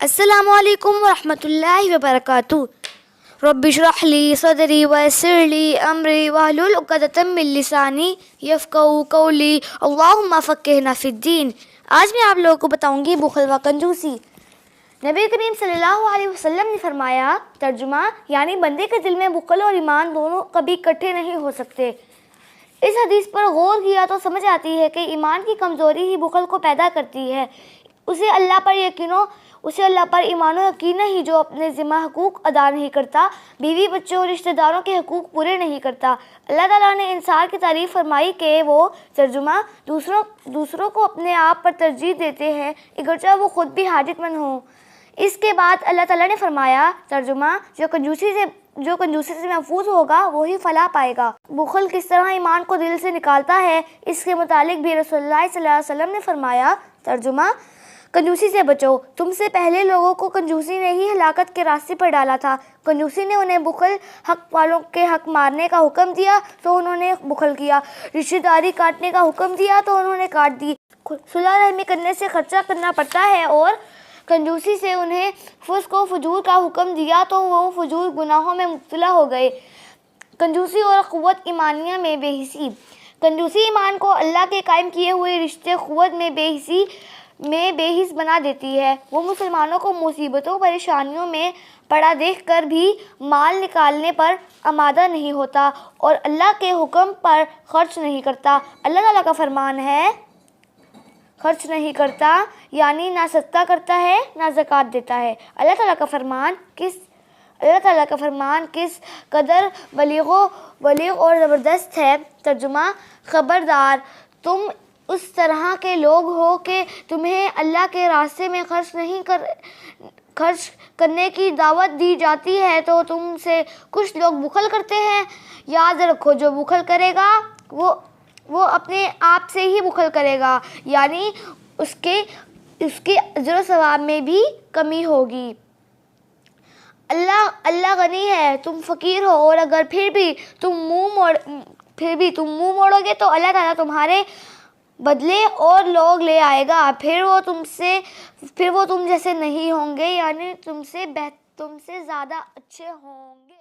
السلام علیکم ورحمۃ اللہ وبرکاتہ۔ رب اشرح لی صدری ویسر لی امری واحلل عقدۃ من لسانی یفقہوا قولی اللہم فقہنا فی الدین۔ آج میں آپ لوگوں کو بتاؤں گی بخل و کنجوسی۔ نبی کریم صلی اللہ علیہ وسلم نے فرمایا، ترجمہ یعنی بندے کے دل میں بخل اور ایمان دونوں کبھی اکٹھے نہیں ہو سکتے۔ اس حدیث پر غور کیا تو سمجھ آتی ہے کہ ایمان کی کمزوری ہی بخل کو پیدا کرتی ہے۔ اسے اللہ پر ایمان و یقین نہیں جو اپنے ذمہ حقوق ادا نہیں کرتا، بیوی بچوں اور رشتہ داروں کے حقوق پورے نہیں کرتا۔ اللہ تعالیٰ نے انسان کی تعریف فرمائی کہ وہ ترجمہ دوسروں کو اپنے آپ پر ترجیح دیتے ہیں اگرچہ وہ خود بھی حاجت مند ہوں۔ اس کے بعد اللہ تعالیٰ نے فرمایا، ترجمہ جو کنجوسی سے محفوظ ہوگا وہی فلاح پائے گا۔ بخل کس طرح ایمان کو دل سے نکالتا ہے، اس کے متعلق بھی رسول اللہ صلی اللہ علیہ وسلم نے فرمایا، ترجمہ کنجوسی سے بچو، تم سے پہلے لوگوں کو کنجوسی نے ہی ہلاکت کے راستے پر ڈالا تھا۔ کنجوسی نے انہیں بخل حق والوں کے حق مارنے کا حکم دیا تو انہوں نے بخل کیا، رشتہ داری کاٹنے کا حکم دیا تو انہوں نے کاٹ دی، صلح رحمی کرنے سے خرچہ کرنا پڑتا ہے اور کنجوسی سے انہیں فسق و فجور کا حکم دیا تو وہ فجور گناہوں میں مبتلا ہو گئے۔ کنجوسی اور قوت ایمانیہ میں بے حسی۔ کنجوسی ایمان کو اللہ کے قائم کیے ہوئے رشتے قوت میں بے حس بنا دیتی ہے۔ وہ مسلمانوں کو مصیبتوں پریشانیوں میں پڑا دیکھ کر بھی مال نکالنے پر آمادہ نہیں ہوتا اور اللہ کے حکم پر خرچ نہیں کرتا۔ اللہ تعالیٰ کا فرمان ہے، خرچ نہیں کرتا یعنی نہ صدقہ کرتا ہے نہ زکوٰۃ دیتا ہے۔ اللہ تعالیٰ کا فرمان کس قدر بلیغ اور زبردست ہے، ترجمہ خبردار تم اس طرح کے لوگ ہو کہ تمہیں اللہ کے راستے میں خرچ کرنے کی دعوت دی جاتی ہے تو تم سے کچھ لوگ بخل کرتے ہیں۔ یاد رکھو، جو بخل کرے گا وہ اپنے آپ سے ہی بخل کرے گا، یعنی اس کے اجر و ثواب میں بھی کمی ہوگی۔ اللہ غنی ہے، تم فقیر ہو، اور اگر پھر بھی تم منہ موڑو گے تو اللہ تعالیٰ تمہارے بدلے اور لوگ لے آئے گا، پھر وہ تم جیسے نہیں ہوں گے، یعنی تم سے زیادہ اچھے ہوں گے۔